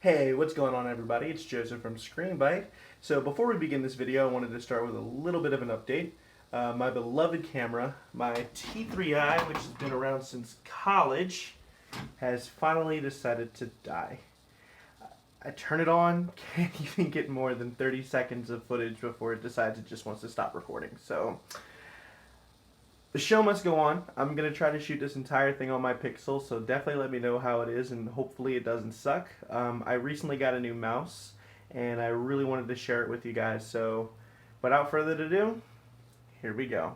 Hey, what's going on everybody? It's Joseph from ScreenBite. So before we begin this video, I wanted to start with a little bit of an update. My beloved camera, my T3i, which has been around since college, has finally decided to die. I turn it on, can't even get more than 30 seconds of footage before it decides it just wants to stop recording. So the show must go on. I'm going to try to shoot this entire thing on my Pixel, so definitely let me know how it is, and hopefully it doesn't suck. I recently got a new mouse, and I really wanted to share it with you guys, so without further ado, here we go.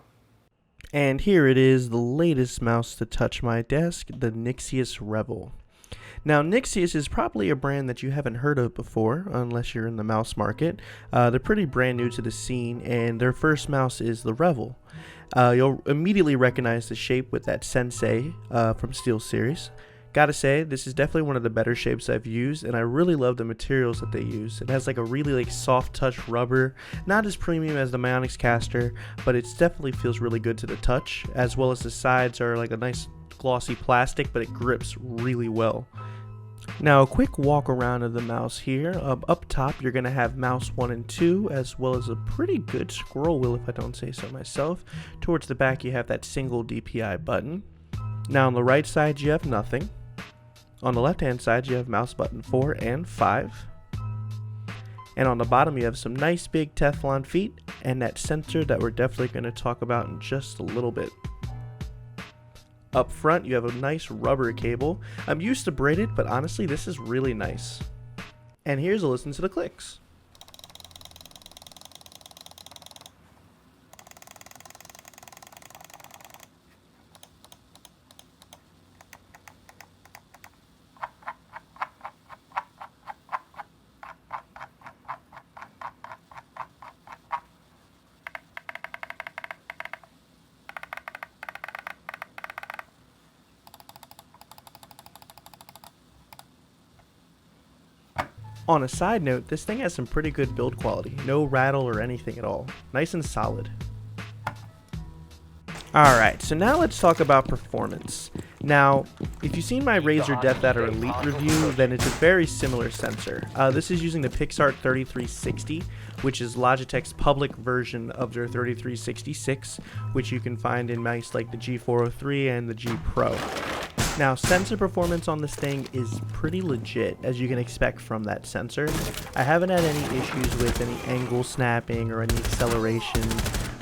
And here it is, the latest mouse to touch my desk, the Nixeus Revel. Now, Nixeus is probably a brand that you haven't heard of before, unless you're in the mouse market. They're pretty brand new to the scene, and their first mouse is the Revel. You'll immediately recognize the shape with that Sensei from SteelSeries. Gotta say, this is definitely one of the better shapes I've used, and I really love the materials that they use. It has like a really soft touch rubber, not as premium as the Myonix caster, but it definitely feels really good to the touch, as well as the sides are like a nice glossy plastic, but it grips really well. Now, a quick walk around of the mouse here. Up top, you're going to have mouse 1 and 2, as well as a pretty good scroll wheel, if I don't say so myself. Towards the back, you have that single DPI button. Now, on the right side, you have nothing. On the left-hand side, you have mouse button 4 and 5. And on the bottom, you have some nice big Teflon feet, and that sensor that we're definitely going to talk about in just a little bit. Up front, you have a nice rubber cable. I'm used to braided, but honestly, this is really nice. And here's a listen to the clicks. On a side note, this thing has some pretty good build quality. No rattle or anything at all. Nice and solid. Alright, so now let's talk about performance. Now, if you've seen my Razer Death Adder Elite review, then it's a very similar sensor. This is using the PixArt 3360, which is Logitech's public version of their 3366, which you can find in mice like the G403 and the G Pro. Now, sensor performance on this thing is pretty legit, as you can expect from that sensor. I haven't had any issues with any angle snapping or any acceleration.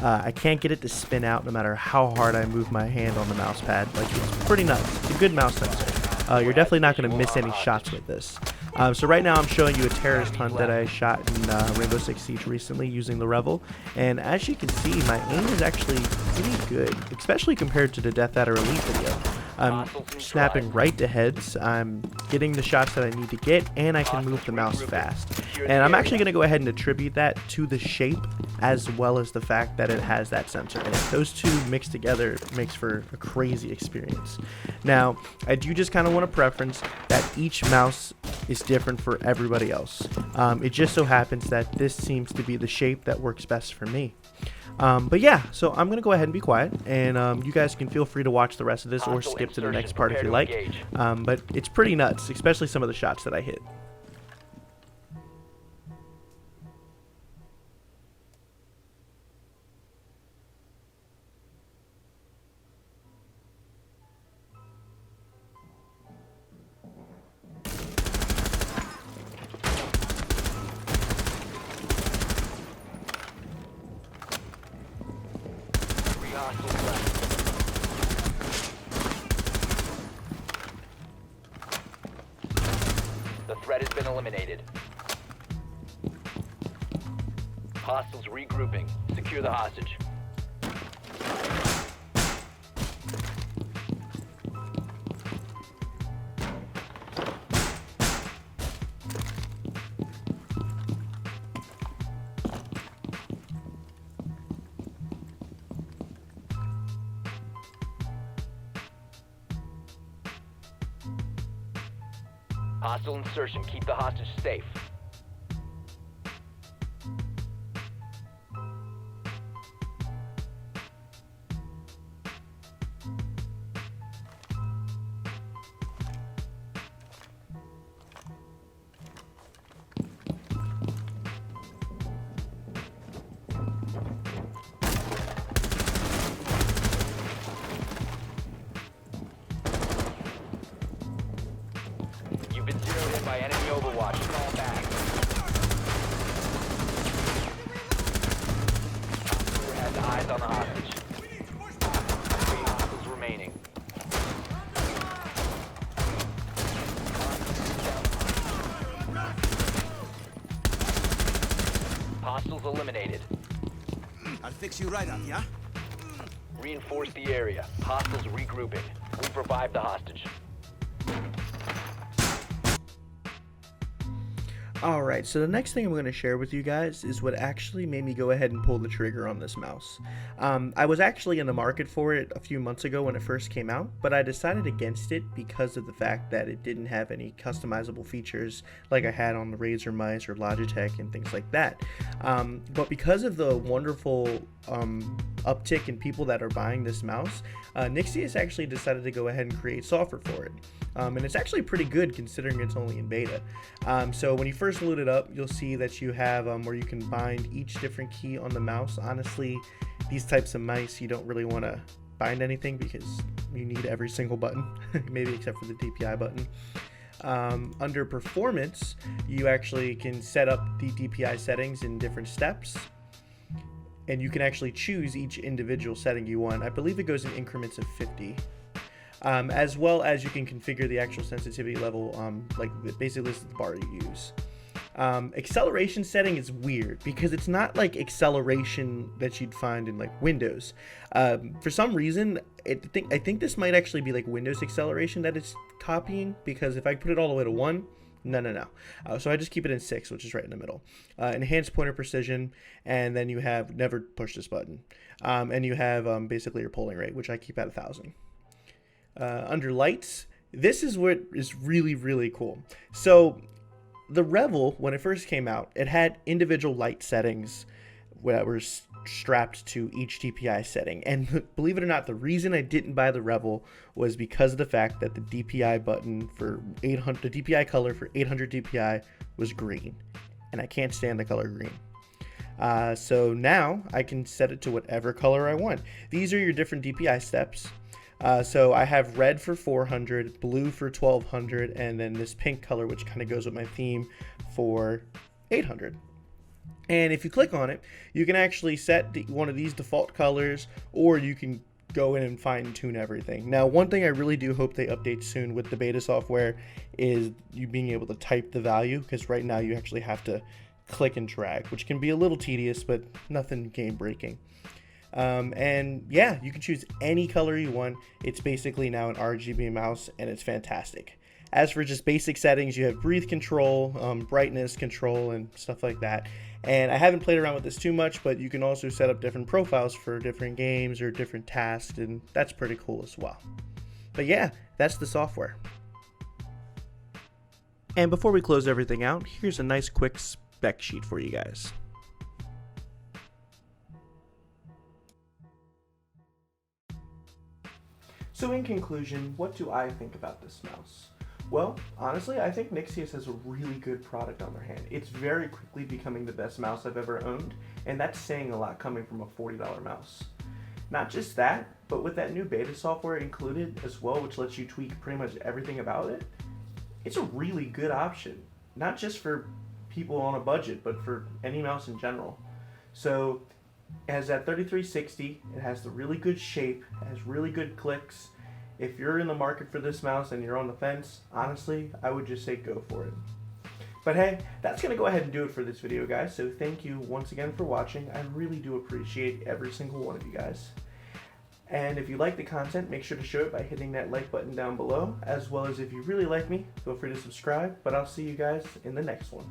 I can't get it to spin out no matter how hard I move my hand on the mouse pad. Like, it's pretty nuts. It's a good mouse sensor. You're definitely not going to miss any shots with this. So right now I'm showing you a terrorist hunt that I shot in Rainbow Six Siege recently using the Revel, and as you can see, my aim is actually pretty good, especially compared to the Death Adder Elite video. I'm snapping right to heads, I'm getting the shots that I need to get, and I can move the mouse fast. And I'm actually going to go ahead and attribute that to the shape, as well as the fact that it has that sensor in it. Those two mixed together makes for a crazy experience. Now, I do just kind of want to preference that each mouse is different for everybody else. It just so happens that this seems to be the shape that works best for me. But yeah, so I'm going to go ahead and be quiet, and you guys can feel free to watch the rest of this or skip to the next part if you like. But it's pretty nuts, especially some of the shots that I hit. The threat has been eliminated. Hostiles regrouping. Secure the hostage. Hostile insertion. Keep the hostage safe. detected by enemy overwatch. Fall back. Operator has eyes on the hostage. 3 hostiles remaining. Hostiles eliminated. I'll fix you right up, yeah? Reinforce the area. Hostiles regrouping. We revive the hostage. Alright, so the next thing I'm going to share with you guys is what actually made me go ahead and pull the trigger on this mouse. I was actually in the market for it a few months ago when it first came out, but I decided against it because of the fact that it didn't have any customizable features like I had on the Razer mice or Logitech and things like that. But because of the wonderful uptick in people that are buying this mouse, Nixeus actually decided to go ahead and create software for it. And it's actually pretty good considering it's only in beta. So when you first load it up, you'll see that you have where you can bind each different key on the mouse. Honestly, these types of mice, you don't really want to bind anything because you need every single button, maybe except for the DPI button. Under performance, you actually can set up the DPI settings in different steps, and you can actually choose each individual setting you want. I believe it goes in increments of 50. As well as you can configure the actual sensitivity level, like basically this is the bar you use. Acceleration setting is weird because it's not like acceleration that you'd find in like Windows. For some reason, I think this might actually be like Windows acceleration that it's copying, because if I put it all the way to 1, no. So I just keep it in 6, which is right in the middle. Enhanced pointer precision, and then you have never push this button. And you have basically your polling rate, which I keep at 1,000. Under lights, this is what is really, really cool. So the Revel, when it first came out, it had individual light settings that were strapped to each DPI setting. And believe it or not, the reason I didn't buy the Revel was because of the fact that the DPI button for 800, the DPI color for 800 DPI was green, and I can't stand the color green. So now I can set it to whatever color I want. These are your different DPI steps. So I have red for 400, blue for 1200, and then this pink color, which kind of goes with my theme, for 800. And if you click on it, you can actually set one of these default colors, or you can go in and fine tune everything. Now, one thing I really do hope they update soon with the beta software is you being able to type the value, because right now you actually have to click and drag, which can be a little tedious, but nothing game breaking. And yeah, you can choose any color you want. It's basically now an RGB mouse, and it's fantastic. As for just basic settings, you have breathe control, brightness control, and stuff like that. And I haven't played around with this too much, but you can also set up different profiles for different games or different tasks, and that's pretty cool as well. But yeah, that's the software. And before we close everything out, here's a nice quick spec sheet for you guys. So in conclusion, what do I think about this mouse? Well, honestly, I think Nixeus has a really good product on their hand. It's very quickly becoming the best mouse I've ever owned, and that's saying a lot coming from a $40 mouse. Not just that, but with that new beta software included as well, which lets you tweak pretty much everything about it, it's a really good option. Not just for people on a budget, but for any mouse in general. So it has that 3360, it has the really good shape, it has really good clicks. If you're in the market for this mouse and you're on the fence, honestly, I would just say go for it. But hey, that's going to go ahead and do it for this video, guys. So thank you once again for watching. I really do appreciate every single one of you guys. And if you like the content, make sure to show it by hitting that like button down below, as well as if you really like me, feel free to subscribe. But I'll see you guys in the next one.